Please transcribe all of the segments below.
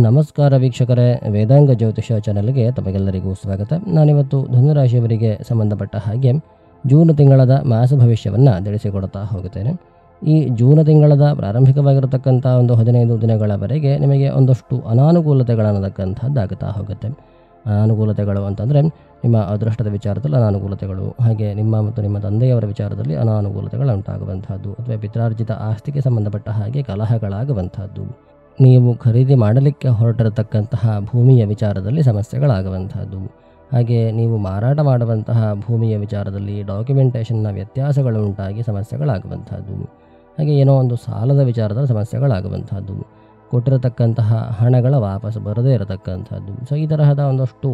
ನಮಸ್ಕಾರ ವೀಕ್ಷಕರೇ, ವೇದಾಂಗ ಜ್ಯೋತಿಷ ಚಾನೆಲ್ಗೆ ತಮಗೆಲ್ಲರಿಗೂ ಸ್ವಾಗತ. ನಾನಿವತ್ತು ಧನುರಾಶಿಯವರಿಗೆ ಸಂಬಂಧಪಟ್ಟ ಹಾಗೆ ಜೂನ್ ತಿಂಗಳದ ಮಾಸ ಭವಿಷ್ಯವನ್ನು ತಿಳಿಸಿಕೊಡ್ತಾ ಹೋಗುತ್ತೇನೆ. ಈ ಜೂನ್ ತಿಂಗಳದ ಪ್ರಾರಂಭಿಕವಾಗಿರತಕ್ಕಂಥ ಒಂದು 15 ದಿನಗಳವರೆಗೆ ನಿಮಗೆ ಒಂದಷ್ಟು ಅನಾನುಕೂಲತೆಗಳನ್ನತಕ್ಕಂಥದ್ದಾಗುತ್ತಾ ಹೋಗುತ್ತೆ. ಅನಾನುಕೂಲತೆಗಳು ಅಂತಂದರೆ ನಿಮ್ಮ ಅದೃಷ್ಟದ ವಿಚಾರದಲ್ಲಿ ಅನಾನುಕೂಲತೆಗಳು, ಹಾಗೆ ನಿಮ್ಮ ಮತ್ತು ನಿಮ್ಮ ತಂದೆಯವರ ವಿಚಾರದಲ್ಲಿ ಅನಾನುಕೂಲತೆಗಳು ಉಂಟಾಗುವಂಥದ್ದು, ಅಥವಾ ಪಿತ್ರಾರ್ಜಿತ ಆಸ್ತಿಗೆ ಸಂಬಂಧಪಟ್ಟ ಹಾಗೆ ಕಲಹಗಳಾಗುವಂಥದ್ದು, ನೀವು ಖರೀದಿ ಮಾಡಲಿಕ್ಕೆ ಹೊರಟಿರತಕ್ಕಂತಹ ಭೂಮಿಯ ವಿಚಾರದಲ್ಲಿ ಸಮಸ್ಯೆಗಳಾಗುವಂಥದ್ದು, ಹಾಗೆ ನೀವು ಮಾರಾಟ ಮಾಡುವಂತಹ ಭೂಮಿಯ ವಿಚಾರದಲ್ಲಿ ಡಾಕ್ಯುಮೆಂಟೇಷನ್ನ ವ್ಯತ್ಯಾಸಗಳು ಉಂಟಾಗಿ ಸಮಸ್ಯೆಗಳಾಗುವಂಥದ್ದು, ಹಾಗೆ ಏನೋ ಒಂದು ಸಾಲದ ವಿಚಾರದಲ್ಲಿ ಸಮಸ್ಯೆಗಳಾಗುವಂಥದ್ದು, ಕೊಟ್ಟಿರತಕ್ಕಂತಹ ಹಣಗಳ ವಾಪಸ್ ಬರದೇ ಇರತಕ್ಕಂಥದ್ದು. ಸೊ ಈ ತರಹದ ಒಂದಷ್ಟು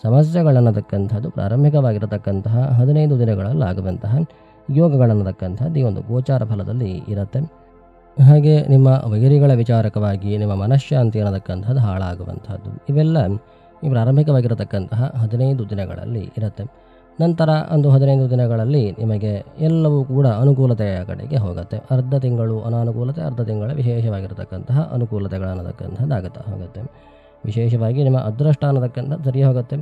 ಸಮಸ್ಯೆಗಳನ್ನತಕ್ಕಂಥದ್ದು ಪ್ರಾರಂಭಿಕವಾಗಿರತಕ್ಕಂತಹ 15 ದಿನಗಳಲ್ಲಾಗುವಂತಹ ಯೋಗಗಳನ್ನತಕ್ಕಂಥದ್ದು ಈ ಒಂದು ಗೋಚಾರ ಫಲದಲ್ಲಿ ಇರುತ್ತೆ. ಹಾಗೆ ನಿಮ್ಮ ವೈರಿಗಳ ವಿಚಾರಕವಾಗಿ ನಿಮ್ಮ ಮನಃಶಾಂತಿ ಅನ್ನತಕ್ಕಂಥದ್ದು ಹಾಳಾಗುವಂಥದ್ದು, ಇವೆಲ್ಲ ಈ ಪ್ರಾರಂಭಿಕವಾಗಿರತಕ್ಕಂತಹ 15 ದಿನಗಳಲ್ಲಿ ಇರುತ್ತೆ. ನಂತರ ಒಂದು 15 ದಿನಗಳಲ್ಲಿ ನಿಮಗೆ ಎಲ್ಲವೂ ಕೂಡ ಅನುಕೂಲತೆಯ ಕಡೆಗೆ ಹೋಗುತ್ತೆ. ಅರ್ಧ ತಿಂಗಳು ಅನಾನುಕೂಲತೆ, ಅರ್ಧ ತಿಂಗಳ ವಿಶೇಷವಾಗಿರತಕ್ಕಂತಹ ಅನುಕೂಲತೆಗಳನ್ನತಕ್ಕಂಥದ್ದು ಆಗುತ್ತಾ ಹೋಗುತ್ತೆ. ವಿಶೇಷವಾಗಿ ನಿಮ್ಮ ಅದೃಷ್ಟ ಅನ್ನತಕ್ಕಂಥದ್ದು ಸರಿ ಹೋಗುತ್ತೆ.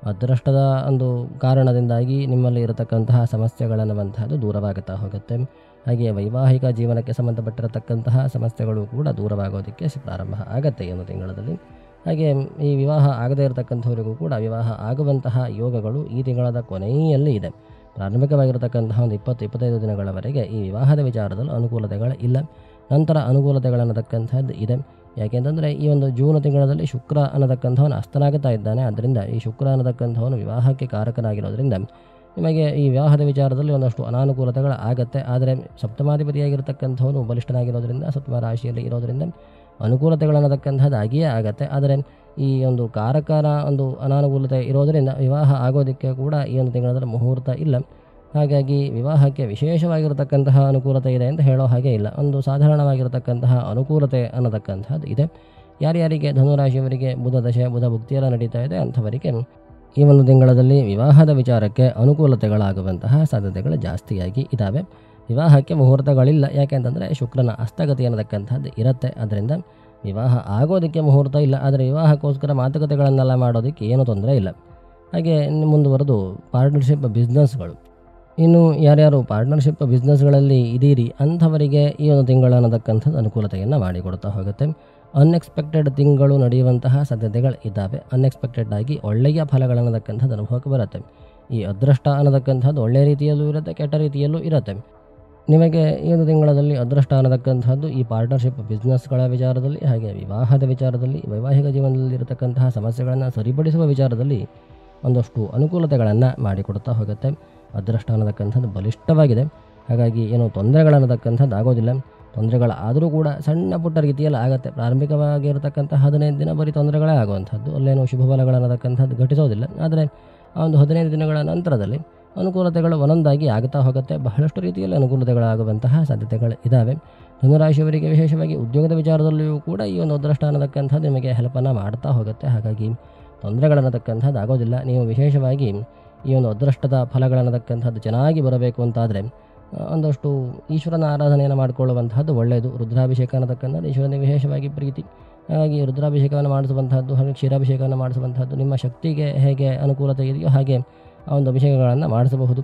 ಅದೃಷ್ಟದ ಒಂದು ಕಾರಣದಿಂದಾಗಿ ನಿಮ್ಮಲ್ಲಿ ಇರತಕ್ಕಂತಹ ಸಮಸ್ಯೆಗಳನ್ನುವಂತಹದ್ದು ದೂರವಾಗುತ್ತಾ ಹೋಗುತ್ತೆ. ಹಾಗೆ ವೈವಾಹಿಕ ಜೀವನಕ್ಕೆ ಸಂಬಂಧಪಟ್ಟಿರತಕ್ಕಂತಹ ಸಮಸ್ಯೆಗಳು ಕೂಡ ದೂರವಾಗೋದಕ್ಕೆ ಪ್ರಾರಂಭ ಆಗುತ್ತೆ ಈ ಒಂದು ತಿಂಗಳಲ್ಲಿ. ಹಾಗೆ ಈ ವಿವಾಹ ಆಗದೇ ಇರತಕ್ಕಂಥವರಿಗೂ ಕೂಡ ವಿವಾಹ ಆಗುವಂತಹ ಯೋಗಗಳು ಈ ತಿಂಗಳದ ಕೊನೆಯಲ್ಲಿ ಇದೆ. ಪ್ರಾರಂಭಿಕವಾಗಿರತಕ್ಕಂತಹ ಒಂದು 20-25 ದಿನಗಳವರೆಗೆ ಈ ವಿವಾಹದ ವಿಚಾರದಲ್ಲಿ ಅನುಕೂಲತೆಗಳು ಇಲ್ಲ. ನಂತರ ಅನುಕೂಲತೆಗಳನ್ನತಕ್ಕಂಥದ್ದು ಇದೆ. ಯಾಕೆಂತಂದರೆ ಈ ಒಂದು ಜೂನ್ ತಿಂಗಳಲ್ಲಿ ಶುಕ್ರ ಅನ್ನತಕ್ಕಂಥವನು ಅಸ್ತನಾಗುತ್ತಾ ಇದ್ದಾನೆ. ಆದ್ದರಿಂದ ಈ ಶುಕ್ರ ಅನ್ನತಕ್ಕಂಥವನು ವಿವಾಹಕ್ಕೆ ಕಾರಕನಾಗಿರೋದ್ರಿಂದ ನಿಮಗೆ ಈ ವಿವಾಹದ ವಿಚಾರದಲ್ಲಿ ಒಂದಷ್ಟು ಅನಾನುಕೂಲತೆಗಳು ಆಗತ್ತೆ. ಆದರೆ ಸಪ್ತಮಾಧಿಪತಿಯಾಗಿರ್ತಕ್ಕಂಥವನು ಬಲಿಷ್ಠನಾಗಿರೋದ್ರಿಂದ, ಸಪ್ತಮ ರಾಶಿಯಲ್ಲಿ ಇರೋದರಿಂದ ಅನುಕೂಲತೆಗಳನ್ನತಕ್ಕಂಥದ್ದು ಆಗಿಯೇ ಆಗತ್ತೆ. ಆದರೆ ಈ ಒಂದು ಕಾರಕನ ಒಂದು ಅನಾನುಕೂಲತೆ ಇರೋದರಿಂದ ವಿವಾಹ ಆಗೋದಕ್ಕೆ ಕೂಡ ಈ ಒಂದು ತಿಂಗಳಲ್ಲಿ ಮುಹೂರ್ತ ಇಲ್ಲ. ಹಾಗಾಗಿ ವಿವಾಹಕ್ಕೆ ವಿಶೇಷವಾಗಿರತಕ್ಕಂತಹ ಅನುಕೂಲತೆ ಇದೆ ಅಂತ ಹೇಳೋ ಹಾಗೆ ಇಲ್ಲ. ಒಂದು ಸಾಧಾರಣವಾಗಿರತಕ್ಕಂತಹ ಅನುಕೂಲತೆ ಅನ್ನತಕ್ಕಂಥದ್ದು ಇದೆ. ಯಾರ್ಯಾರಿಗೆ ಧನುರಾಶಿಯವರಿಗೆ ಬುಧ ದಶೆ, ಬುಧ ಭುಕ್ತಿಯೆಲ್ಲ ನಡೀತಾ ಇದೆ ಅಂಥವರಿಗೆ ಈ ಒಂದು ತಿಂಗಳಲ್ಲಿ ವಿವಾಹದ ವಿಚಾರಕ್ಕೆ ಅನುಕೂಲತೆಗಳಾಗುವಂತಹ ಸಾಧ್ಯತೆಗಳು ಜಾಸ್ತಿಯಾಗಿ ಇದ್ದಾವೆ. ವಿವಾಹಕ್ಕೆ ಮುಹೂರ್ತಗಳಿಲ್ಲ. ಯಾಕೆಂತಂದರೆ ಶುಕ್ರನ ಹಸ್ತಗತಿ ಅನ್ನತಕ್ಕಂಥದ್ದು ಇರುತ್ತೆ. ಅದರಿಂದ ವಿವಾಹ ಆಗೋದಕ್ಕೆ ಮುಹೂರ್ತ ಇಲ್ಲ. ಆದರೆ ವಿವಾಹಕ್ಕೋಸ್ಕರ ಮಾತುಕತೆಗಳನ್ನೆಲ್ಲ ಮಾಡೋದಕ್ಕೆ ಏನೂ ತೊಂದರೆ ಇಲ್ಲ. ಹಾಗೆ ಮುಂದುವರೆದು ಪಾರ್ಟ್ನರ್ಶಿಪ್ ಬಿಸ್ನೆಸ್ಗಳು, ಇನ್ನು ಯಾರ್ಯಾರು ಪಾರ್ಟ್ನರ್ಶಿಪ್ ಬಿಸ್ನೆಸ್ಗಳಲ್ಲಿ ಇದೀರಿ ಅಂಥವರಿಗೆ ಈ ಒಂದು ತಿಂಗಳು ಅನ್ನತಕ್ಕಂಥದ್ದು ಅನುಕೂಲತೆಯನ್ನು ಮಾಡಿಕೊಡ್ತಾ ಹೋಗುತ್ತೆ. ಅನ್ಎಕ್ಸ್ಪೆಕ್ಟೆಡ್ ತಿಂಗಳು ನಡೆಯುವಂತಹ ಸಾಧ್ಯತೆಗಳು ಇದ್ದಾವೆ. ಅನ್ಎಕ್ಸ್ಪೆಕ್ಟೆಡ್ ಆಗಿ ಒಳ್ಳೆಯ ಫಲಗಳನ್ನತಕ್ಕಂಥದ್ದು ಅನುಭವಕ್ಕೆ ಬರುತ್ತೆ. ಈ ಅದೃಷ್ಟ ಅನ್ನತಕ್ಕಂಥದ್ದು ಒಳ್ಳೆಯ ರೀತಿಯಲ್ಲೂ ಇರುತ್ತೆ, ಕೆಟ್ಟ ರೀತಿಯಲ್ಲೂ ಇರುತ್ತೆ. ನಿಮಗೆ ಈ ಒಂದು ತಿಂಗಳಲ್ಲಿ ಅದೃಷ್ಟ ಅನ್ನತಕ್ಕಂಥದ್ದು ಈ ಪಾರ್ಟ್ನರ್ಶಿಪ್ ಬಿಸ್ನೆಸ್ಗಳ ವಿಚಾರದಲ್ಲಿ, ಹಾಗೆ ವಿವಾಹದ ವಿಚಾರದಲ್ಲಿ, ವೈವಾಹಿಕ ಜೀವನದಲ್ಲಿ ಇರತಕ್ಕಂತಹ ಸಮಸ್ಯೆಗಳನ್ನು ಸರಿಪಡಿಸುವ ವಿಚಾರದಲ್ಲಿ ಒಂದಷ್ಟು ಅನುಕೂಲತೆಗಳನ್ನು ಮಾಡಿಕೊಡ್ತಾ ಹೋಗುತ್ತೆ. ಅದೃಷ್ಟ ಅನ್ನತಕ್ಕಂಥದ್ದು ಬಲಿಷ್ಠವಾಗಿದೆ. ಹಾಗಾಗಿ ಏನು ತೊಂದರೆಗಳನ್ನತಕ್ಕಂಥದ್ದು ಆಗೋದಿಲ್ಲ. ತೊಂದರೆಗಳಾದರೂ ಕೂಡ ಸಣ್ಣ ಪುಟ್ಟ ರೀತಿಯಲ್ಲಿ ಆಗುತ್ತೆ. ಪ್ರಾರಂಭಿಕವಾಗಿರತಕ್ಕಂಥ 15 ದಿನ ಬರೀ ತೊಂದರೆಗಳೇ ಆಗುವಂಥದ್ದು, ಅಲ್ಲೇನೋ ಶುಭ ಫಲಗಳನ್ನತಕ್ಕಂಥದ್ದು ಘಟಿಸೋದಿಲ್ಲ. ಆದರೆ ಆ ಒಂದು 15 ದಿನಗಳ ನಂತರದಲ್ಲಿ ಅನುಕೂಲತೆಗಳು ಒಂದೊಂದಾಗಿ ಆಗುತ್ತಾ ಹೋಗುತ್ತೆ. ಬಹಳಷ್ಟು ರೀತಿಯಲ್ಲಿ ಅನುಕೂಲತೆಗಳಾಗುವಂತಹ ಸಾಧ್ಯತೆಗಳು ಇದ್ದಾವೆ. ಧನುರಾಶಿಯವರಿಗೆ ವಿಶೇಷವಾಗಿ ಉದ್ಯೋಗದ ವಿಚಾರದಲ್ಲಿಯೂ ಕೂಡ ಈ ಒಂದು ಅದೃಷ್ಟ ಅನ್ನತಕ್ಕಂಥದ್ದು ನಿಮಗೆ ಹೆಲ್ಪನ್ನು ಮಾಡ್ತಾ ಹೋಗುತ್ತೆ. ಹಾಗಾಗಿ ತೊಂದರೆಗಳನ್ನತಕ್ಕಂಥದ್ದು ಆಗೋದಿಲ್ಲ. ನೀವು ವಿಶೇಷವಾಗಿ ಈ ಒಂದು ಅದೃಷ್ಟದ ಫಲಗಳನ್ನತಕ್ಕಂಥದ್ದು ಚೆನ್ನಾಗಿ ಬರಬೇಕು ಅಂತಾದರೆ ಒಂದಷ್ಟು ಈಶ್ವರನ ಆರಾಧನೆಯನ್ನು ಮಾಡಿಕೊಳ್ಳುವಂತಹದ್ದು ಒಳ್ಳೆಯದು. ರುದ್ರಾಭಿಷೇಕ ಅನ್ನತಕ್ಕಂಥದ್ದು ಈಶ್ವರನಿಗೆ ವಿಶೇಷವಾಗಿ ಪ್ರೀತಿ. ಹಾಗಾಗಿ ರುದ್ರಾಭಿಷೇಕವನ್ನು ಮಾಡಿಸುವಂತಹದ್ದು, ಹಾಗೆ ಕ್ಷೀರಾಭಿಷೇಕವನ್ನು ಮಾಡಿಸುವಂತಹದ್ದು ನಿಮ್ಮ ಶಕ್ತಿಗೆ ಹೇಗೆ ಅನುಕೂಲತೆ ಇದೆಯೋ ಹಾಗೆ ಆ ಒಂದು ಅಭಿಷೇಕಗಳನ್ನು ಮಾಡಿಸಬಹುದು.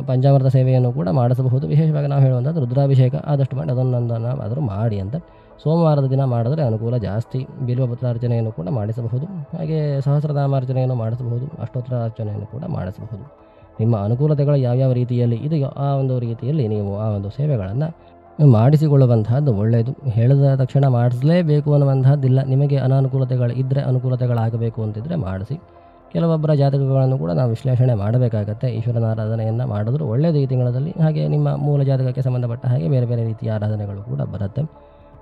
ಪಂಚಾಮೃತ ಸೇವೆಯನ್ನು ಕೂಡ ಮಾಡಿಸಬಹುದು. ವಿಶೇಷವಾಗಿ ನಾವು ಹೇಳುವಂಥದ್ದು ರುದ್ರಾಭಿಷೇಕ ಆದಷ್ಟು ಮಾಡಿ ಅದನ್ನೊಂದನ್ನು ಆದರೂ ಮಾಡಿ ಅಂತ. ಸೋಮವಾರದ ದಿನ ಮಾಡಿದ್ರೆ ಅನುಕೂಲ ಜಾಸ್ತಿ. ಬಿಲ್ವಪತ್ರಾರ್ಚನೆಯನ್ನು ಕೂಡ ಮಾಡಿಸಬಹುದು. ಹಾಗೆ ಸಹಸ್ರನಾಮಾರ್ಚನೆಯನ್ನು ಮಾಡಿಸಬಹುದು. ಅಷ್ಟೋತ್ತರ ಅರ್ಚನೆಯನ್ನು ಕೂಡ ಮಾಡಿಸಬಹುದು. ನಿಮ್ಮ ಅನುಕೂಲತೆಗಳು ಯಾವ್ಯಾವ ರೀತಿಯಲ್ಲಿ ಇದೆಯೋ ಆ ಒಂದು ರೀತಿಯಲ್ಲಿ ನೀವು ಆ ಒಂದು ಸೇವೆಗಳನ್ನು ಮಾಡಿಸಿಕೊಳ್ಳುವಂತಹದ್ದು ಒಳ್ಳೆಯದು. ಹೇಳಿದ ತಕ್ಷಣ ಮಾಡಿಸಲೇಬೇಕು ಅನ್ನುವಂತಹದ್ದಿಲ್ಲ. ನಿಮಗೆ ಅನಾನುಕೂಲತೆಗಳು ಇದ್ದರೆ, ಅನುಕೂಲತೆಗಳಾಗಬೇಕು ಅಂತಿದ್ದರೆ ಮಾಡಿಸಿ. ಕೆಲವೊಬ್ಬರ ಜಾತಕಗಳನ್ನು ಕೂಡ ನಾವು ವಿಶ್ಲೇಷಣೆ ಮಾಡಬೇಕಾಗತ್ತೆ. ಈಶ್ವರನ ಆರಾಧನೆಯನ್ನು ಮಾಡಿದ್ರು ಒಳ್ಳೆಯದು ಈ ತಿಂಗಳಲ್ಲಿ. ಹಾಗೆ ನಿಮ್ಮ ಮೂಲ ಜಾತಕಕ್ಕೆ ಸಂಬಂಧಪಟ್ಟ ಹಾಗೆ ಬೇರೆ ಬೇರೆ ರೀತಿಯ ಆರಾಧನೆಗಳು ಕೂಡ ಬರುತ್ತೆ.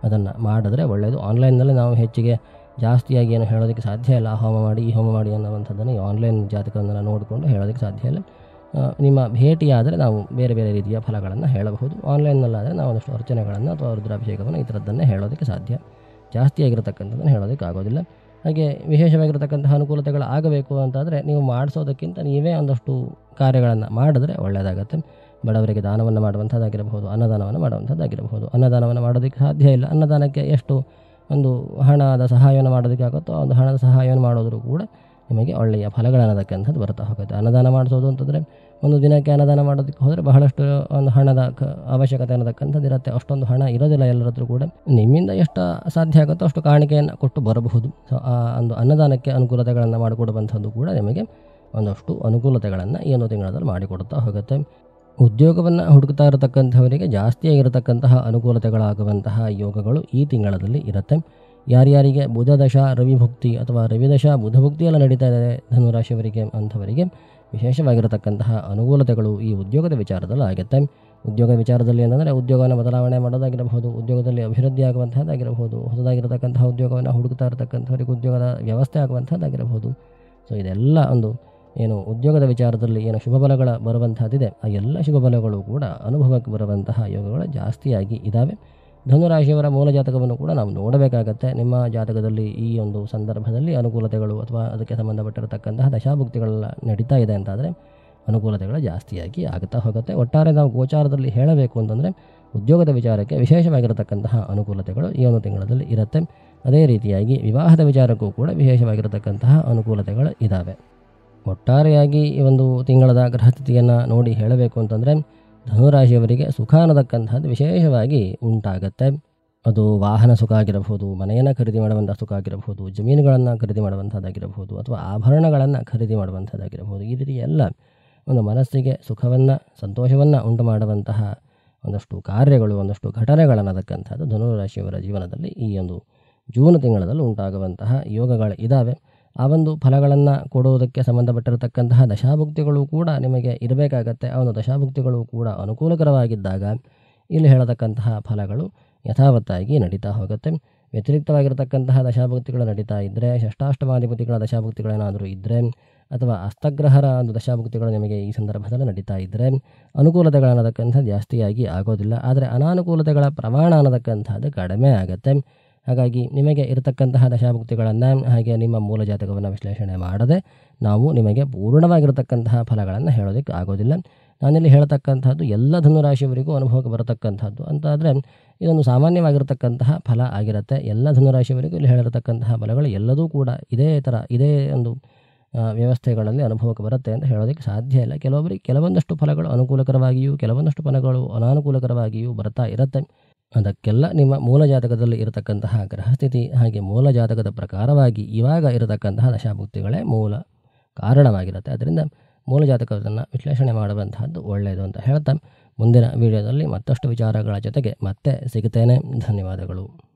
ಅದನ್ನು ಮಾಡಿದ್ರೆ ಒಳ್ಳೆಯದು. ಆನ್ಲೈನ್ನಲ್ಲಿ ನಾವು ಹೆಚ್ಚಿಗೆ ಜಾಸ್ತಿಯಾಗಿ ಏನು ಹೇಳೋದಕ್ಕೆ ಸಾಧ್ಯ ಇಲ್ಲ. ಹೋಮ ಮಾಡಿ ಈ ಹೋಮ ಮಾಡಿ ಅನ್ನುವಂಥದ್ದನ್ನು ಈ ಆನ್ಲೈನ್ ಜಾತಕವನ್ನು ನೋಡಿಕೊಂಡು ಹೇಳೋದಕ್ಕೆ ಸಾಧ್ಯ ಇಲ್ಲ. ನಿಮ್ಮ ಭೇಟಿಯಾದರೆ ನಾವು ಬೇರೆ ಬೇರೆ ರೀತಿಯ ಫಲಗಳನ್ನು ಹೇಳಬಹುದು. ಆನ್ಲೈನ್ನಲ್ಲಾದರೆ ನಾವು ಒಂದಷ್ಟು ಅರ್ಚನೆಗಳನ್ನು ಅಥವಾ ರುದ್ರಾಭಿಷೇಕವನ್ನು ಈ ಥರದ್ದನ್ನೇ ಹೇಳೋದಕ್ಕೆ ಸಾಧ್ಯ. ಜಾಸ್ತಿಯಾಗಿರತಕ್ಕಂಥದ್ದನ್ನು ಹೇಳೋದಕ್ಕೆ ಆಗೋದಿಲ್ಲ. ಹಾಗೆ ವಿಶೇಷವಾಗಿರತಕ್ಕಂತಹ ಅನುಕೂಲತೆಗಳು ಆಗಬೇಕು ಅಂತಾದರೆ ನೀವು ಮಾಡಿಸೋದಕ್ಕಿಂತ ನೀವೇ ಒಂದಷ್ಟು ಕಾರ್ಯಗಳನ್ನು ಮಾಡಿದ್ರೆ ಒಳ್ಳೆಯದಾಗತ್ತೆ. ಬಡವರಿಗೆ ದಾನವನ್ನು ಮಾಡುವಂಥದ್ದಾಗಿರಬಹುದು, ಅನ್ನದಾನವನ್ನು ಮಾಡುವಂಥದ್ದಾಗಿರಬಹುದು. ಅನ್ನದಾನವನ್ನು ಮಾಡೋದಕ್ಕೆ ಸಾಧ್ಯ ಇಲ್ಲ. ಅನ್ನದಾನಕ್ಕೆ ಎಷ್ಟು ಒಂದು ಹಣದ ಸಹಾಯವನ್ನು ಮಾಡೋದಕ್ಕೆ ಆಗುತ್ತೋ ಒಂದು ಹಣದ ಸಹಾಯವನ್ನು ಮಾಡೋದ್ರೂ ಕೂಡ ನಿಮಗೆ ಒಳ್ಳೆಯ ಫಲಗಳನ್ನತಕ್ಕಂಥದ್ದು ಬರ್ತಾ ಹೋಗುತ್ತೆ. ಅನ್ನದಾನ ಮಾಡಿಸೋದು ಅಂತಂದರೆ ಒಂದು ದಿನಕ್ಕೆ ಅನ್ನದಾನ ಮಾಡೋದಕ್ಕೆ ಹೋದರೆ ಬಹಳಷ್ಟು ಒಂದು ಹಣದ ಅವಶ್ಯಕತೆ ಅನ್ನತಕ್ಕಂಥದ್ದು ಇರುತ್ತೆ. ಅಷ್ಟೊಂದು ಹಣ ಇರೋದಿಲ್ಲ ಎಲ್ಲರ ಹತ್ರ ಕೂಡ. ನಿಮ್ಮಿಂದ ಎಷ್ಟು ಸಾಧ್ಯ ಆಗುತ್ತೋ ಅಷ್ಟು ಕಾಣಿಕೆಯನ್ನು ಕೊಟ್ಟು ಬರಬಹುದು. ಸೊ ಆ ಒಂದು ಅನ್ನದಾನಕ್ಕೆ ಅನುಕೂಲತೆಗಳನ್ನು ಮಾಡಿಕೊಡುವಂಥದ್ದು ಕೂಡ ನಿಮಗೆ ಒಂದಷ್ಟು ಅನುಕೂಲತೆಗಳನ್ನು ಈ ಒಂದು ತಿಂಗಳಲ್ಲಿ ಮಾಡಿಕೊಡ್ತಾ ಹೋಗುತ್ತೆ. ಉದ್ಯೋಗವನ್ನು ಹುಡುಕ್ತಾ ಇರತಕ್ಕಂಥವರಿಗೆ ಜಾಸ್ತಿಯಾಗಿರತಕ್ಕಂತಹ ಅನುಕೂಲತೆಗಳಾಗುವಂತಹ ಯೋಗಗಳು ಈ ತಿಂಗಳಲ್ಲಿ ಇರುತ್ತೆ. ಯಾರ್ಯಾರಿಗೆ ಬುಧ ದಶ ರವಿಭುಕ್ತಿ ಅಥವಾ ರವಿದಶ ಬುಧಭುಕ್ತಿಯೆಲ್ಲ ನಡೀತಾ ಇದೆ ಧನುರಾಶಿಯವರಿಗೆ ಅಂಥವರಿಗೆ ವಿಶೇಷವಾಗಿರತಕ್ಕಂತಹ ಅನುಕೂಲತೆಗಳು ಈ ಉದ್ಯೋಗದ ವಿಚಾರದಲ್ಲಿ ಆಗುತ್ತೆ. ಉದ್ಯೋಗ ವಿಚಾರದಲ್ಲಿ ಏನಂದರೆ ಉದ್ಯೋಗವನ್ನು ಬದಲಾವಣೆ ಮಾಡೋದಾಗಿರಬಹುದು, ಉದ್ಯೋಗದಲ್ಲಿ ಅಭಿವೃದ್ಧಿ ಆಗುವಂಥದ್ದಾಗಿರಬಹುದು, ಹೊಸದಾಗಿರತಕ್ಕಂತಹ ಉದ್ಯೋಗವನ್ನು ಹುಡುಕ್ತಾ ಇರತಕ್ಕಂಥವರಿಗೆ ಉದ್ಯೋಗದ ವ್ಯವಸ್ಥೆ ಆಗುವಂಥದ್ದಾಗಿರಬಹುದು. ಸೊ ಇದೆಲ್ಲ ಒಂದು ಏನು ಉದ್ಯೋಗದ ವಿಚಾರದಲ್ಲಿ ಏನು ಶುಭ ಫಲಗಳ ಬರುವಂಥದ್ದಿದೆ ಆ ಎಲ್ಲ ಶುಭ ಫಲಗಳು ಕೂಡ ಅನುಭವಕ್ಕೆ ಬರುವಂತಹ ಯೋಗಗಳು ಜಾಸ್ತಿಯಾಗಿ ಇದ್ದಾವೆ. ಧನುರಾಶಿಯವರ ಮೂಲ ಜಾತಕವನ್ನು ಕೂಡ ನಾವು ನೋಡಬೇಕಾಗತ್ತೆ. ನಿಮ್ಮ ಜಾತಕದಲ್ಲಿ ಈ ಒಂದು ಸಂದರ್ಭದಲ್ಲಿ ಅನುಕೂಲತೆಗಳು ಅಥವಾ ಅದಕ್ಕೆ ಸಂಬಂಧಪಟ್ಟಿರತಕ್ಕಂತಹ ದಶಾಭುಕ್ತಿಗಳೆಲ್ಲ ನಡೀತಾ ಇದೆ ಅಂತಾದರೆ ಅನುಕೂಲತೆಗಳು ಜಾಸ್ತಿಯಾಗಿ ಆಗುತ್ತಾ ಹೋಗುತ್ತೆ. ಒಟ್ಟಾರೆ ನಾವು ಗೋಚಾರದಲ್ಲಿ ಹೇಳಬೇಕು ಅಂತಂದರೆ ಉದ್ಯೋಗದ ವಿಚಾರಕ್ಕೆ ವಿಶೇಷವಾಗಿರತಕ್ಕಂತಹ ಅನುಕೂಲತೆಗಳು ಈ ಒಂದು ತಿಂಗಳಲ್ಲಿ ಇರುತ್ತೆ. ಅದೇ ರೀತಿಯಾಗಿ ವಿವಾಹದ ವಿಚಾರಕ್ಕೂ ಕೂಡ ವಿಶೇಷವಾಗಿರತಕ್ಕಂತಹ ಅನುಕೂಲತೆಗಳು ಇದ್ದಾವೆ. ಒಟ್ಟಾರೆಯಾಗಿ ಈ ಒಂದು ತಿಂಗಳದ ಗ್ರಹಸ್ಥಿತಿಯನ್ನು ನೋಡಿ ಹೇಳಬೇಕು ಅಂತಂದರೆ ಧನುರಾಶಿಯವರಿಗೆ ಸುಖ ಅನ್ನತಕ್ಕಂಥದ್ದು ವಿಶೇಷವಾಗಿ ಉಂಟಾಗತ್ತೆ. ಅದು ವಾಹನ ಸುಖ ಆಗಿರಬಹುದು, ಮನೆಯನ್ನು ಖರೀದಿ ಮಾಡುವಂಥ ಸುಖ ಆಗಿರಬಹುದು, ಜಮೀನುಗಳನ್ನು ಖರೀದಿ ಮಾಡುವಂಥದ್ದಾಗಿರಬಹುದು ಅಥವಾ ಆಭರಣಗಳನ್ನು ಖರೀದಿ ಮಾಡುವಂಥದ್ದಾಗಿರಬಹುದು. ಈ ರೀತಿ ಎಲ್ಲ ಒಂದು ಮನಸ್ಸಿಗೆ ಸುಖವನ್ನು ಸಂತೋಷವನ್ನು ಉಂಟು ಮಾಡುವಂತಹ ಒಂದಷ್ಟು ಕಾರ್ಯಗಳು ಒಂದಷ್ಟು ಘಟನೆಗಳನ್ನತಕ್ಕಂಥದ್ದು ಧನುರಾಶಿಯವರ ಜೀವನದಲ್ಲಿ ಈ ಒಂದು ಜೂನ್ ತಿಂಗಳಲ್ಲಿ ಉಂಟಾಗುವಂತಹ ಯೋಗಗಳು ಇದ್ದಾವೆ. ಆ ಒಂದು ಫಲಗಳನ್ನು ಕೊಡುವುದಕ್ಕೆ ಸಂಬಂಧಪಟ್ಟಿರತಕ್ಕಂತಹ ದಶಾಭುಕ್ತಿಗಳು ಕೂಡ ನಿಮಗೆ ಇರಬೇಕಾಗತ್ತೆ. ಆ ಒಂದು ದಶಾಭುಕ್ತಿಗಳು ಕೂಡ ಅನುಕೂಲಕರವಾಗಿದ್ದಾಗ ಇಲ್ಲಿ ಹೇಳತಕ್ಕಂತಹ ಫಲಗಳು ಯಥಾವತ್ತಾಗಿ ನಡೀತಾ ಹೋಗುತ್ತೆ. ವ್ಯತಿರಿಕ್ತವಾಗಿರತಕ್ಕಂತಹ ದಶಾಭುಕ್ತಿಗಳು ನಡೀತಾ ಇದ್ದರೆ, ಷಷ್ಟಾಷ್ಟಮಾಧಿಪತಿಗಳ ದಶಾಭುಕ್ತಿಗಳೇನಾದರೂ ಇದ್ದರೆ ಅಥವಾ ಹಸ್ತಗ್ರಹರ ಒಂದು ದಶಾಭುಕ್ತಿಗಳು ನಿಮಗೆ ಈ ಸಂದರ್ಭದಲ್ಲಿ ನಡೀತಾ ಇದ್ದರೆ ಅನುಕೂಲತೆಗಳನ್ನತಕ್ಕಂಥದ್ದು ಜಾಸ್ತಿಯಾಗಿ ಆಗೋದಿಲ್ಲ. ಆದರೆ ಅನಾನುಕೂಲತೆಗಳ ಪ್ರಮಾಣ ಅನ್ನತಕ್ಕಂಥದ್ದು ಕಡಿಮೆ ಆಗುತ್ತೆ. ಹಾಗಾಗಿ ನಿಮಗೆ ಇರತಕ್ಕಂತಹ ದಶಾಭುಕ್ತಿಗಳನ್ನು ಹಾಗೆ ನಿಮ್ಮ ಮೂಲ ಜಾತಕವನ್ನು ವಿಶ್ಲೇಷಣೆ ಮಾಡದೆ ನಾವು ನಿಮಗೆ ಪೂರ್ಣವಾಗಿರತಕ್ಕಂತಹ ಫಲಗಳನ್ನು ಹೇಳೋದಕ್ಕೆ ಆಗೋದಿಲ್ಲ. ನಾನಿಲ್ಲಿ ಹೇಳ್ತಕ್ಕಂಥದ್ದು ಎಲ್ಲ ಧನುರಾಶಿಯವರಿಗೂ ಅನುಭವಕ್ಕೆ ಬರತಕ್ಕಂಥದ್ದು ಅಂತಾದರೆ ಇದೊಂದು ಸಾಮಾನ್ಯವಾಗಿರತಕ್ಕಂತಹ ಫಲ ಆಗಿರುತ್ತೆ. ಎಲ್ಲ ಧನುರಾಶಿಯವರಿಗೂ ಇಲ್ಲಿ ಹೇಳಿರತಕ್ಕಂತಹ ಫಲಗಳು ಎಲ್ಲದೂ ಕೂಡ ಇದೇ ಒಂದು ವ್ಯವಸ್ಥೆಗಳಲ್ಲಿ ಅನುಭವಕ್ಕೆ ಬರುತ್ತೆ ಅಂತ ಹೇಳೋದಕ್ಕೆ ಸಾಧ್ಯ ಇಲ್ಲ. ಕೆಲವೊಬ್ಬರಿಗೆ ಕೆಲವೊಂದಷ್ಟು ಫಲಗಳು ಅನುಕೂಲಕರವಾಗಿಯೂ ಕೆಲವೊಂದಷ್ಟು ಫಲಗಳು ಅನಾನುಕೂಲಕರವಾಗಿಯೂ ಬರ್ತಾ ಇರುತ್ತೆ. ಅದಕ್ಕೆಲ್ಲ ನಿಮ್ಮ ಮೂಲ ಜಾತಕದಲ್ಲಿ ಇರತಕ್ಕಂತಹ ಗ್ರಹಸ್ಥಿತಿ ಹಾಗೆ ಮೂಲ ಜಾತಕದ ಪ್ರಕಾರವಾಗಿ ಇವಾಗ ಇರತಕ್ಕಂತಹ ದಶಾಭುಕ್ತಿಗಳೇ ಮೂಲ ಕಾರಣವಾಗಿರುತ್ತೆ. ಅದರಿಂದ ಮೂಲ ಜಾತಕವನ್ನು ವಿಶ್ಲೇಷಣೆ ಮಾಡುವಂತಹದ್ದು ಒಳ್ಳೆಯದು ಅಂತ ಹೇಳ್ತಾ ಮುಂದಿನ ವಿಡಿಯೋದಲ್ಲಿ ಮತ್ತಷ್ಟು ವಿಚಾರಗಳ ಜೊತೆಗೆ ಮತ್ತೆ ಸಿಗುತ್ತೇನೆ. ಧನ್ಯವಾದಗಳು.